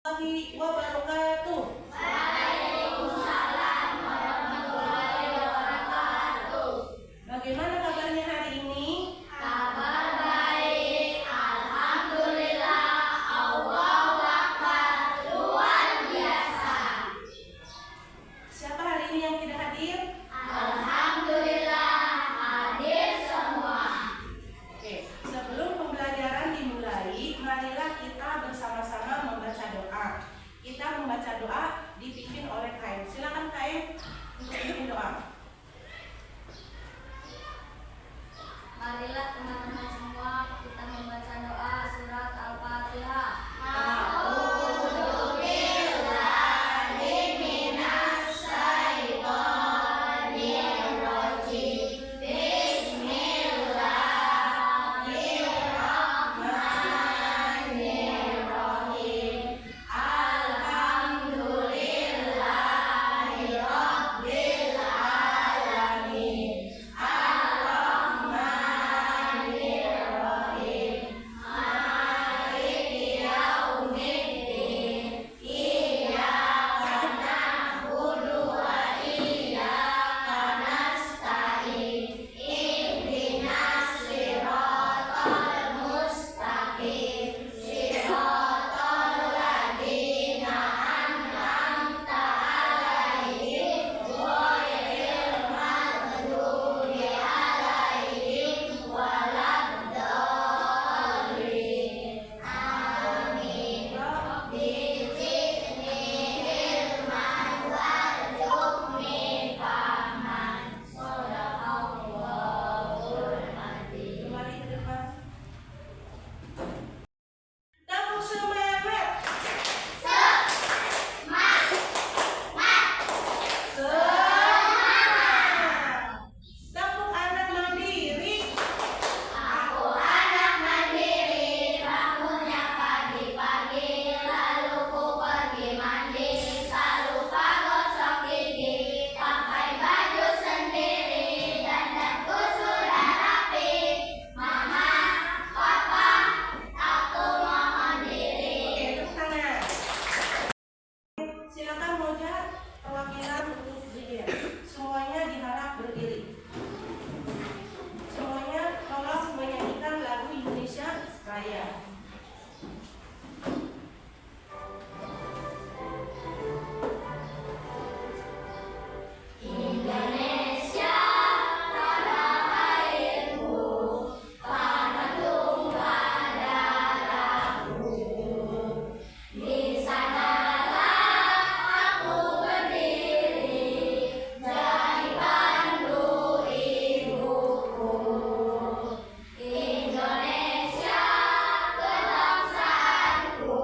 wabarakatuh. Waalaikumsalam warahmatullahi wabarakatuh. Bagaimana kabarnya hari ini? Kabar baik, alhamdulillah. Allahu Akbar, luar biasa. Siapa hari ini yang tidak hadir? Alhamdulillah, hadir semua. Oke, sebelum pembelajaran dimulai, marilah kita bersama-sama membaca doa. Kita membaca doa dipimpin oleh Kaim. Silakan Kaim untuk pimpin doa. Marilah teman-teman semua kita membaca doa surat Al-Fatihah. Silakan Moja, perwakilan untuk Zikir. Semuanya diharap berdiri. Semuanya tolong menyanyikan lagu Indonesia Raya. Indonesia, tanah airku, tanah tumpah darahku. Di sanalah aku berdiri, jadi pandu ibuku. Indonesia, kebangsaanku,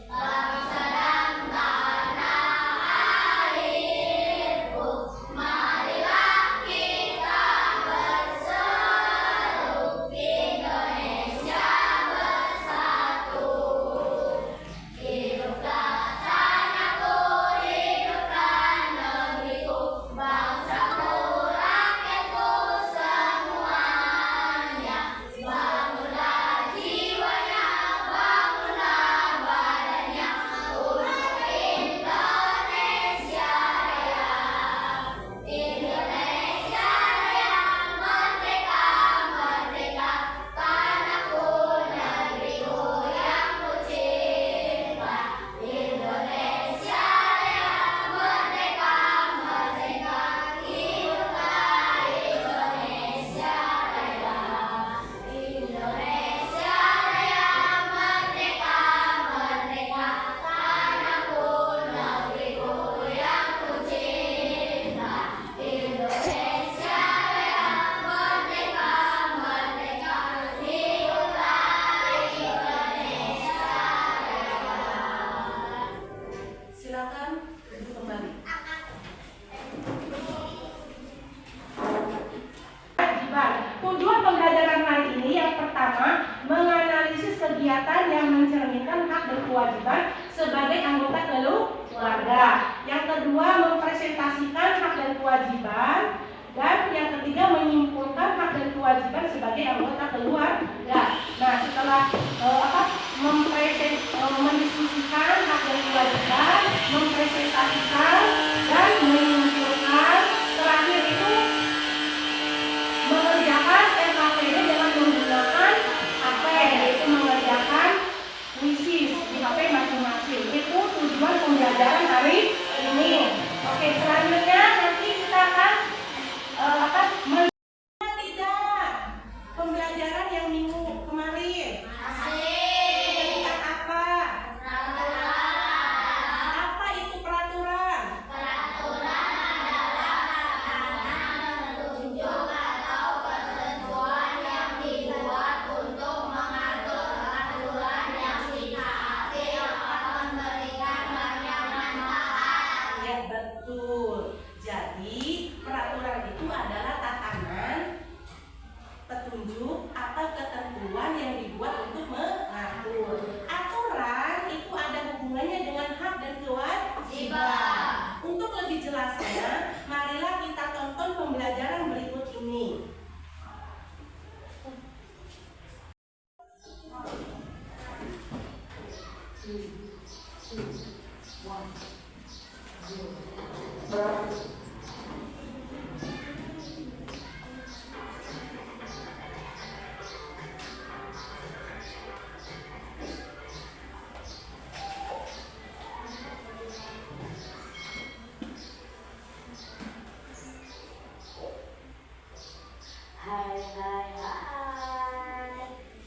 bangsa dan tanah airku. Marilah kita berseru, Indonesia bersatu. Hiduplah tanahku, hiduplah negeriku, bangsaku, rakyatku semuanya. Bangunlah jiwanya, bangunlah badannya, untuk Indonesia Raya. Indonesia Raya, merdeka, merdeka, tanahku, negeriku yang ku cinta. Indonesia Raya, merdeka, merdeka, hiduplah Indonesia Raya. Indonesia Raya, merdeka, merdeka, tanahku, negeriku yang ku cinta. Indonesia Raya, merdeka, merdeka, hiduplah Indonesia Raya. Silakan duduk kembali. Kewajiban. Tujuan pembelajaran hari ini yang pertama, menganalisis kegiatan yang mencerminkan hak dan kewajiban sebagai anggota keluarga. Yang kedua, mempresentasikan hak dan kewajiban. Dan yang ketiga, menyimpulkan hak dan kewajiban sebagai anggota keluarga. Nah, setelah mendiskusikan hak dan dan kewajiban, mempresentasikan dan menyimpulkan. Terakhir itu mengerjakan LKPD dengan menggunakan HP, yaitu mengerjakan wisis di HP masing-masing. Itu tujuan pembelajaran hari ini. Oke, selanjutnya nanti kita akan tidak pembelajaran yang minggu kemarin. Tentang apa? Apa itu peraturan? Tunjuk atau ketentuan yang dibuat untuk mengatur aturan yang ditaati akan memberikan banyak manfaat. Ya, betul. Jadi peraturan itu adalah tatanan, petunjuk atau ketentuan yang dibuat untuk mengatur. Aturan itu ada hubungannya dengan hak dan kewajiban. Untuk lebih jelasnya, marilah kita tonton pembelajaran berikut ini. Hai,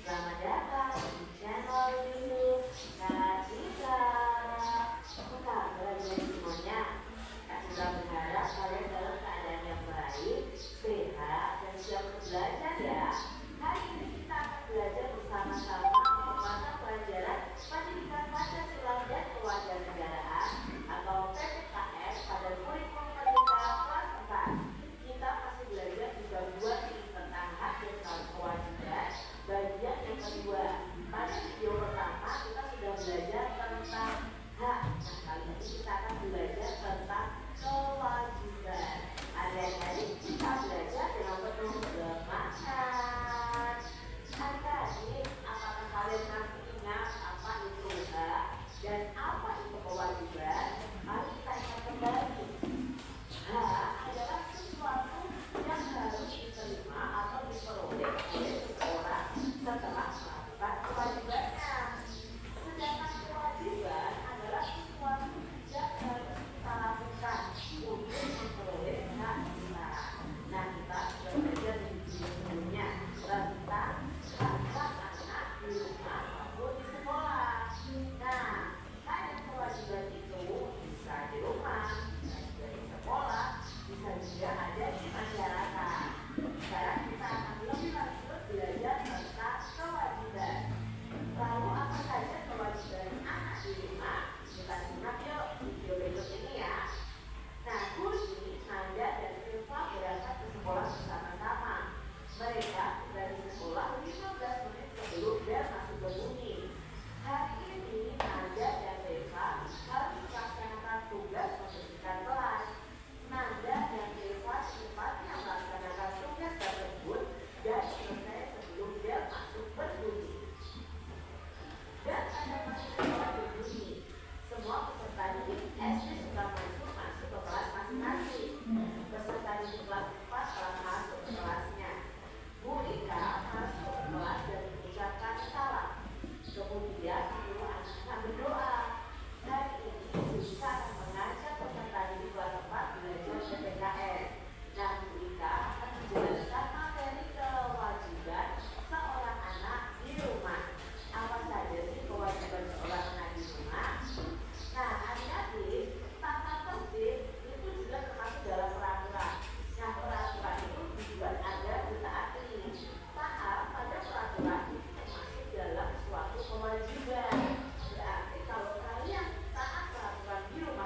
selamat datang di channel YouTube Kak Cika. Apa kabar semuanya? Kak Cika berharap kalian dalam keadaan yang baik, sehat, dan siap untuk belajar ya. Hari ini kita akan belajar bersama-sama untuk mata pelajaran Pendidikan Pancasila dan Kewarganegaraan atau PPKN pada kurikulum Merdeka kelas 4. Kita masih belajar di bab 2 tentang hak dan kewajiban bagian yang kedua. Pada video pertama kita sudah belajar tentang hak. Nah, kali ini kita akan belajar tentang kewajiban. Adik-adik, kita belajar dengan penuh semangat. Adik-adik, apakah kalian masih ingat apa itu hak dan apa itu kewajiban? Mari kita ingat kembali. Hak adalah sesuatu yang harus diterima atau diperoleh oleh seseorang setelah melakukan kewajibannya. Sedangkan kewajiban adalah sesuatu yang harus kita lakukan untuk memperoleh hak kita. Nah, kita sudah belajar di video sebelumnya tentang hak anak di rumah maupun di sekolah. Nah, hak dan kewajiban itu bisa di rumah, bisa juga di sekolah, bisa juga ada di masyarakat. Sekarang kita akan lebih lanjut belajar tentang kewajiban. Lalu apa saja kewajiban anak di rumah? Kita simak yuk video berikut ini ya. Nah, Kursi, Nanda, dan Silva berangkat ke sekolah bersama-sama. Mereka tiba di sekolah 15 menit sebelum bel masuk berbunyi. Hari ini Nanda dan Silva harus melaksanakan tugas membersihkan kelas. Nanda dan Silva secepatnya melaksanakan tugas tersebut dan selesai sebelum bel masuk berbunyi. Dan ada masuk sekolah berbunyi. Semua peserta didik SD sudah masuk ke kelas masing-masing. Peserta didik kelas 4 telah masuk ke kelasnya. Bu Rika masuk ke kelas dan mengucapkan salam. Kemudian guru anak-anak berdoa. Hari ini kita akan mengajak peserta didik kelas 4 belajar PPKN. Nah, Bu Rika akan menjelaskan materi kewajiban seorang anak di rumah. Apa saja sih kewajiban seorang anak di rumah? Nah, adik-adik, tata tertib itu juga termasuk dalam peraturan. Nah, peraturan itu dibuat agar ditaati. Taat pada peraturan itu termasuk dalam suatu kewajiban. Berarti kalau kalian taat peraturan di rumah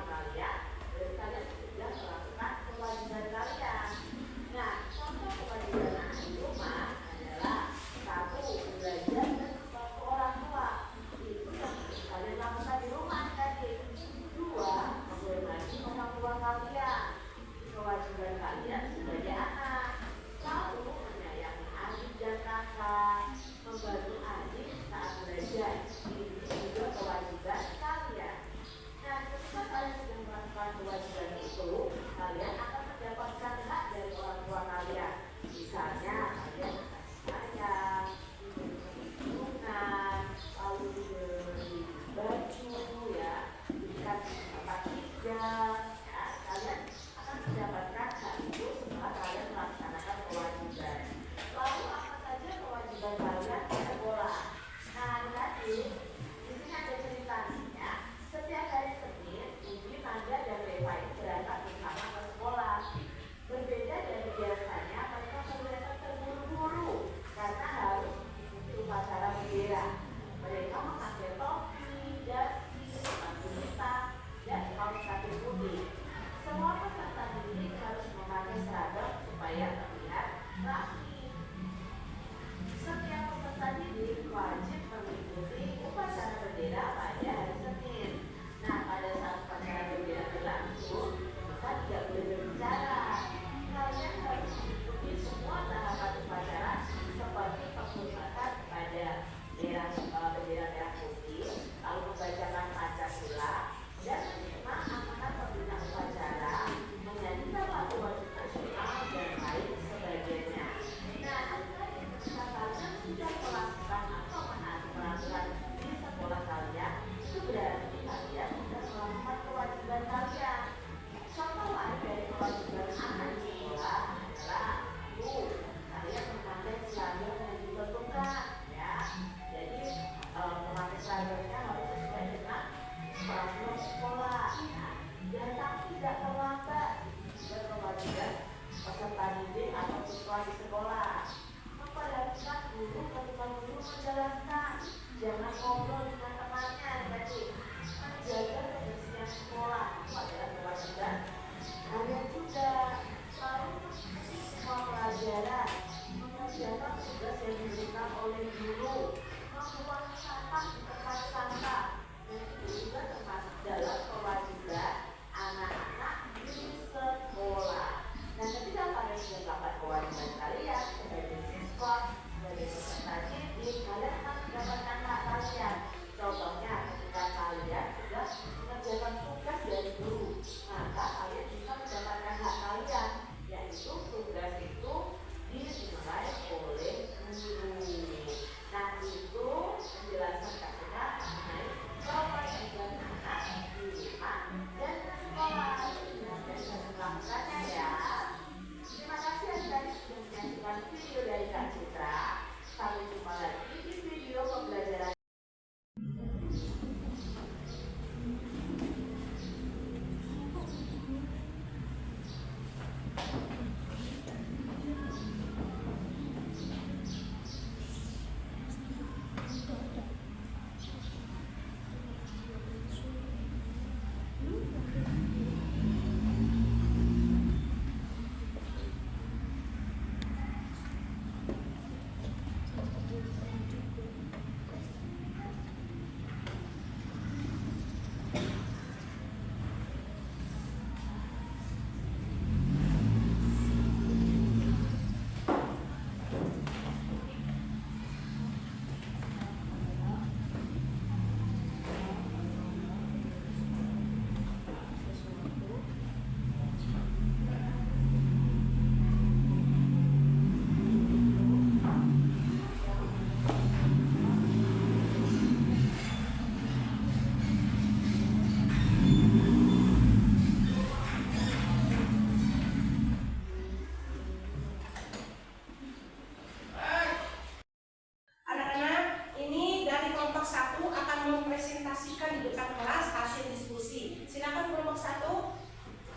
presentasikan di depan kelas hasil diskusi. Silakan kelompok 1.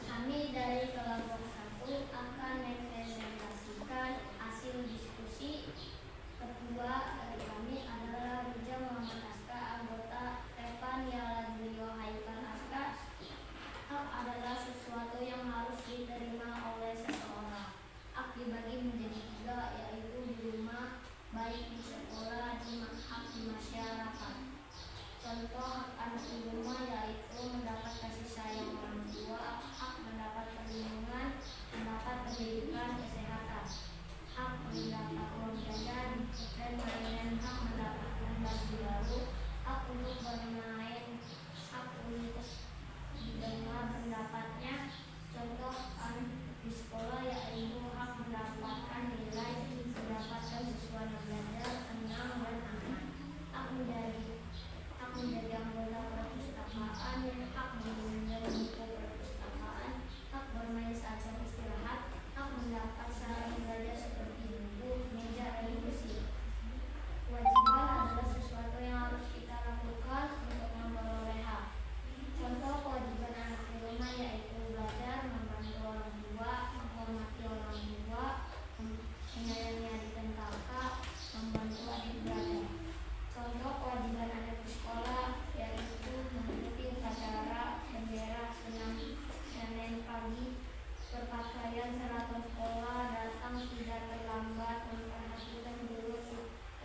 Kami dari kelompok 1 akan mempresentasikan hasil diskusi. Ketua dari kami adalah Rija Muhammad Aska, anggota Evan Yaladrio Haikal Aska. Hak adalah sesuatu yang harus diterima oleh seseorang. Hak dibagi menjadi 3, yaitu di rumah, baik di sekolah, hak di masyarakat. Contoh hak anak di rumah yaitu mendapat kasih sayang orang tua, hak mendapat perlindungan, mendapat pendidikan, kesehatan, hak mendapat uang jajan dan mainan, hak mendapatkan baju baru, hak untuk bermain, hak untuk didengar pendapatnya. Contoh anak di sekolah yaitu hak mendapatkan nilai, mendapatkan siswa belajar tenang dan aman, hak menjadi anggota perpustakaan, hak meminjam buku perpustakaan, hak bermain saat jam istirahat, hak mendapat sarana belajar seperti buku, meja, dan kursi. Kewajiban adalah sesuatu yang harus kita lakukan untuk memperoleh hak. Contoh kewajiban anak di rumah yaitu belajar, membantu orang tua, menghormati orang tua, menyayangi adik dan kakak, membantu adik belajar. Contoh kewajiban anak di sekolah yaitu mengikuti upacara bendera senam Senin pagi, berpakaian seragam sekolah, datang tidak terlambat, memperhatikan guru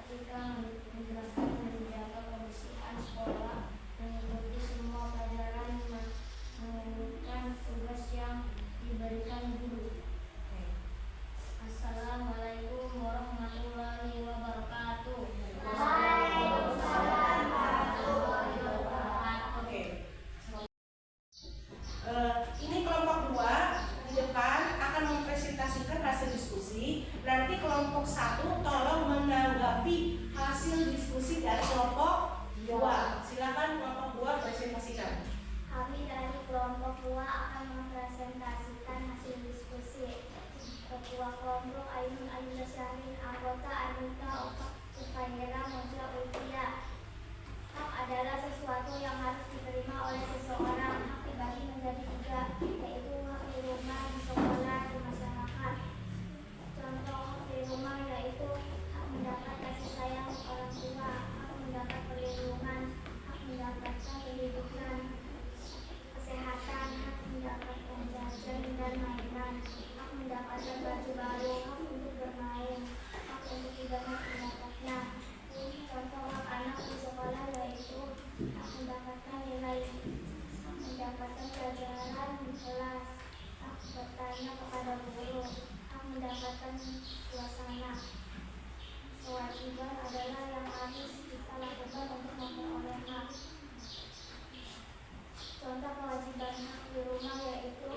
ketika menjelaskan, menjaga kebersihan sekolah, mengikuti semua pelajaran, menunjukkan tugas yang diberikan guru. Assalamualaikum warahmatullahi wabarakatuh. Ini kelompok 2 di depan akan mempresentasikan hasil diskusi. Nanti kelompok 1 tolong menanggapi hasil diskusi dari kelompok 2. Silakan kelompok 2 presentasikan. Kami dari kelompok 2 akan mempresentasikan hasil diskusi. Ketua kelompok Ainun Ayu Syahrin, anggota Anita Ufaira Moja Ulfia. Hak adalah sesuatu yang harus diterima oleh seseorang. Hak dibagi menjadi 3, yaitu hak di rumah, di sekolah, di masyarakat. Contoh hak di rumah yaitu hak mendapat kasih sayang orang tua, hak mendapat perlindungan, hak mendapatkan pendidikan, kesehatan, hak mendapatkan jajan dan mainan, hak mendapatkan baju baru, hak untuk bermain, hak untuk didengar pendapatnya. Contoh hak anak di sekolah yaitu hak mendapatkan nilai, hak mendapatkan pelajaran di kelas, hak bertanya kepada guru, hak mendapatkan suasana. Kewajiban adalah yang harus kita lakukan untuk memperoleh hak. Contoh kewajiban hak di rumah yaitu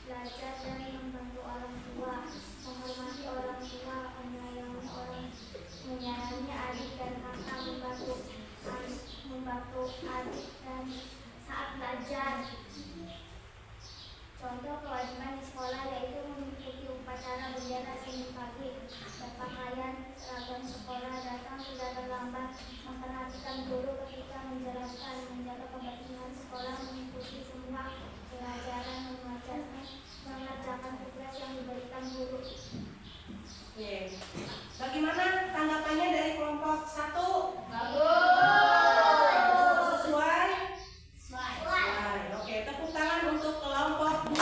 belajar dan membantu orang tua, menghormati orang tua, menyayangi adik dan kakak, membantu adik dan saat belajar. Contoh kewajiban di sekolah yaitu mengikuti upacara bendera Senin pagi, berpakaian seragam sekolah, datang tidak terlambat, memperhatikan guru ketika menjelaskan, menjaga kebersihan sekolah, mengikuti semua pelajaran, mengerjakan tugas yang diberikan guru. Bagaimana tanggapannya dari kelompok 1? Sesuai? Oke, tepuk tangan untuk kelompok 2.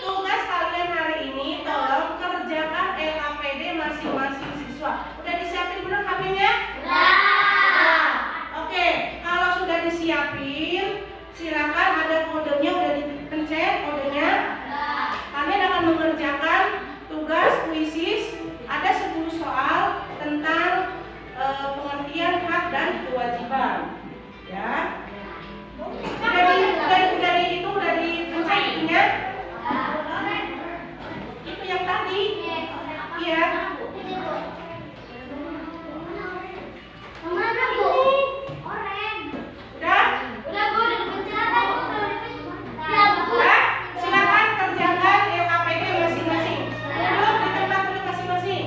Tugas kalian hari ini tolong kerjakan LKPD masing-masing siswa. Udah disiapin belum HP-nya? Oke, kalau sudah disiapin, silakan ada kodenya udah dipencet kodenya. Kalian akan mengerjakan tugas kuisis, ada 10 soal tentang pengertian hak dan kewajiban. Ya. Udah dipencet itunya? Itu yang tadi. Iya. Silakan kerjakan LKPD masing-masing. Duduk di tempat duduk masing-masing.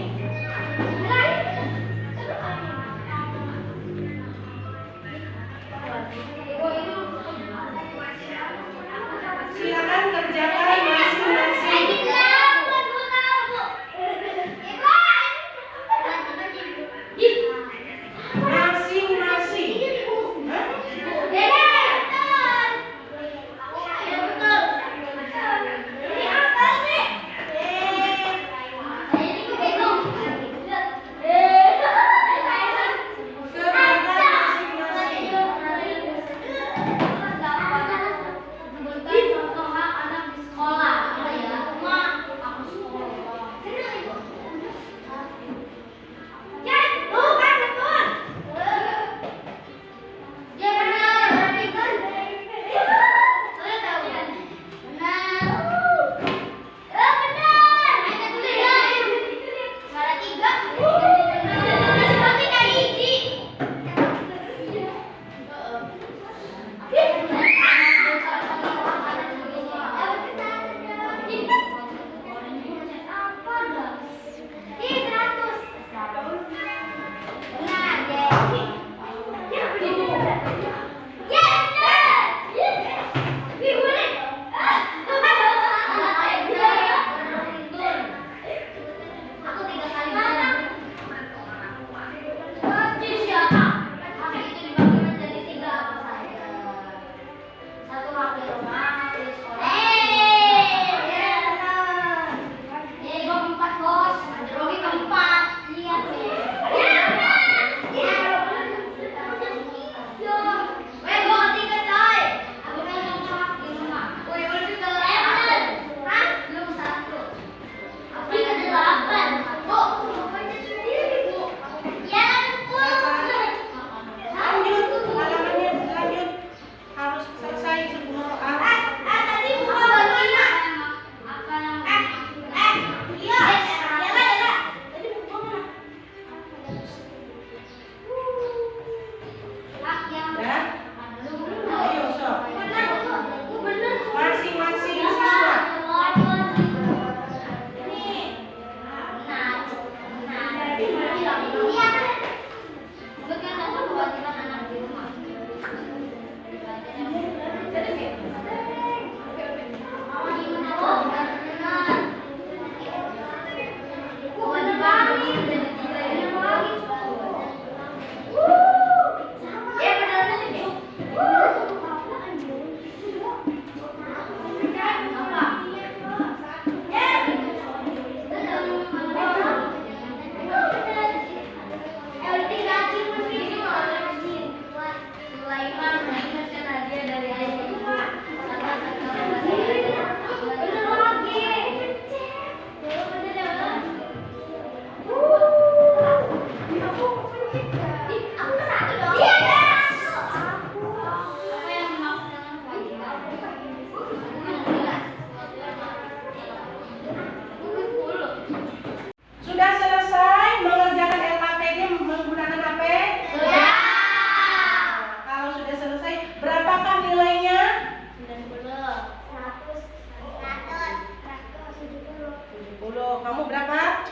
Kamu berapa?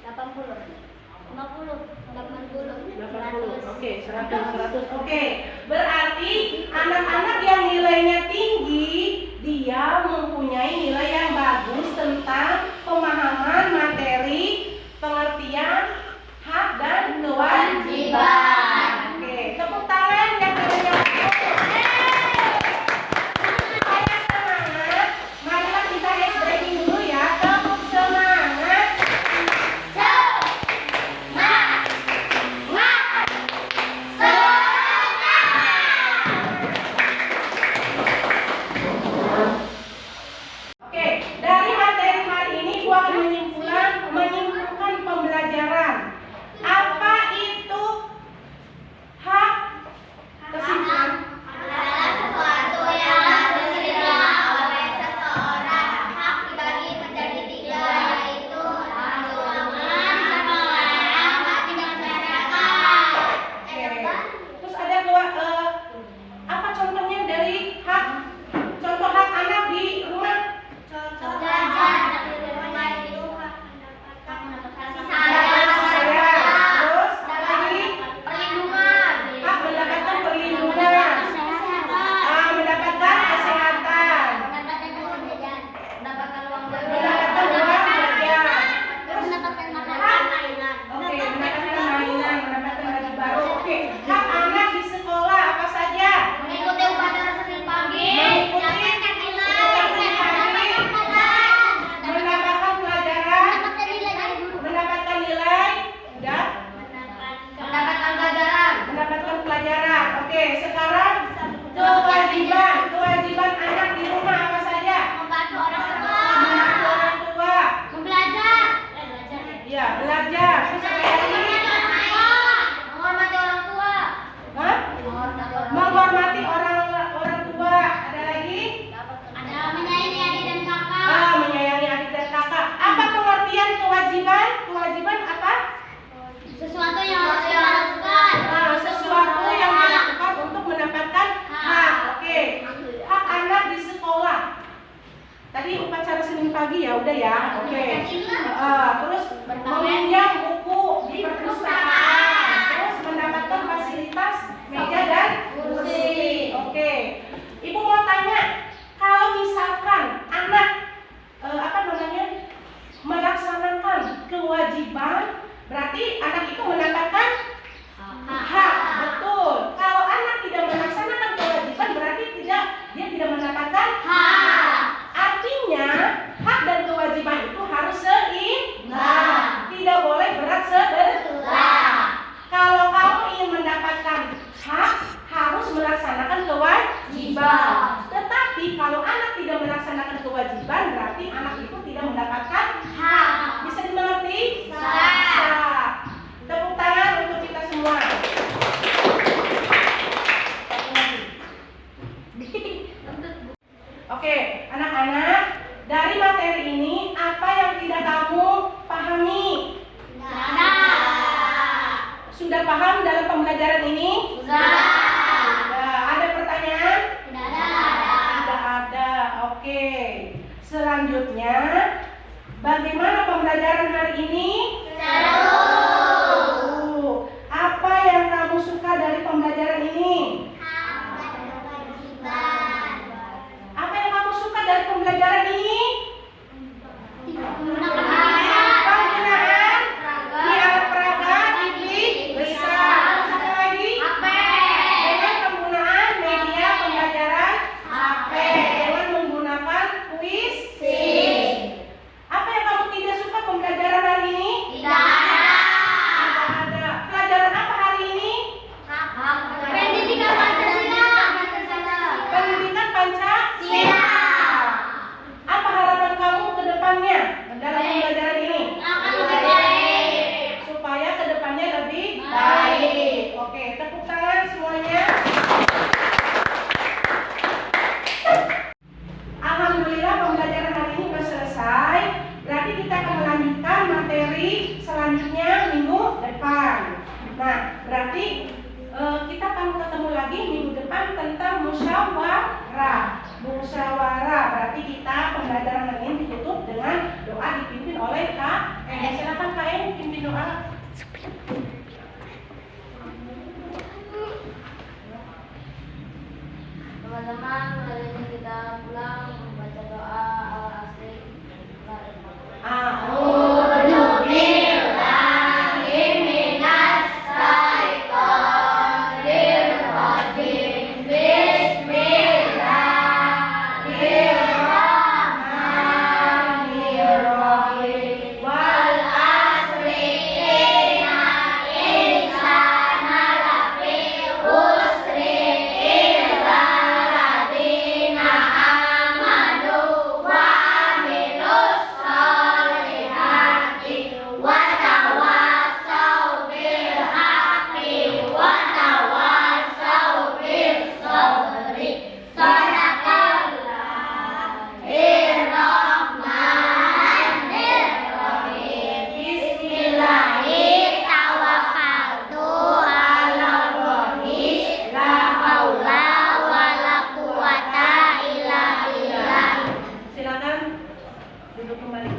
80, 50, 80, 80. Oke, 100. Oke. Berarti anak-anak yang nilainya tinggi, dia mempunyai nilai yang bagus tentang pemahaman materi, pengertian, hak dan kewajiban. Oke, tepuk tangan yang nilainya bagus. Supaya semangat, marilah kita stretching dulu ya. Tepuk semangat. Oke, dari materi hari ini gua akan menyimpulkan pembelajaran. Apa itu hak? Kesimpulan. adalah sesuatu yang diterima oleh seseorang. Hak dibagi menjadi 3, yaitu keagamaan, kenegaraan, dan masyarakat. Terus ada dua apa contohnya dari hak? Contoh hak anak di rumah. Belajar di rumah itu hak mendapatkan kasih Sayang. Terus sayang, lagi perlindungan, hak mendapatkan perlindungan. Mendapatkan kesehatan. mendapatkan uang jajan, mendapatkan uang Mendapatkan uang jajan. terus mendapatkan makanan, mainan. Oke, mendapatkan mainan, mendapatkan baju baru. Oke, hak anak di sekolah apa saja? Mengikuti upacara Senin pagi, Mengikuti mendapatkan nilai, mendapatkan pelajaran, mendapatkan nilai dari guru, mendapatkan nilai, udah, mendapatkan pelajaran, mendapatkan pelajaran. Oke, sekarang kewajiban anak di rumah apa saja? membantu orang tua, Membantu orang tua, belajar, ya belajar. Terus apa lagi? menghormati orang tua, Hah? Menghormati orang tua. Ada lagi? ada menyayangi adik dan kakak, Menyayangi adik dan kakak. Apa pengertian kewajiban? Kewajiban apa? sesuatu yang harus dilakukan, Sesuatu yang dilakukan untuk mendapatkan hak. Oke. Hak anak di sekolah. Tadi upacara Senin pagi ya, udah ya. Oke. Terus meminjam buku di perpustakaan. Terus mendapatkan anak itu tidak mendapatkan hak. Bisa dimengerti? Bisa. Tepuk tangan untuk kita semua. Oke, anak-anak, dari materi ini apa yang tidak kamu pahami? Sudah paham dalam pembelajaran ini? Sudah. Ada pertanyaan? Tidak ada. Oke. Selanjutnya, bagaimana pembelajaran hari ini? Seru. Apa yang kamu suka dari pembelajaran ini? Apa yang kamu suka dari pembelajaran ini? Penggunaan di alat peraga titik besar. Satu lagi. Dengan penggunaan media pembelajaran HP. Dengan menggunakan kuis. Apa yang kamu tidak suka pembelajaran hari ini? Tidak ada. Pelajaran apa hari ini? Pendidikan Pancasila. Apa harapan kamu ke depannya dalam pembelajaran ini? Supaya ke depannya lebih baik. Oke, tepuk tangan semuanya. Alhamdulillah pembelajaran hari ini sudah selesai. Berarti kita akan melanjutkan materi selanjutnya minggu depan. Nah, berarti kita akan ketemu lagi minggu depan tentang musyawarah. Berarti kita pembelajaran hari ini ditutup dengan doa dipimpin oleh Kak. Silakan Kak pimpin doa. Teman-teman, hari ini kita pulang membaca doa al-asri. Silakan duduk kembali.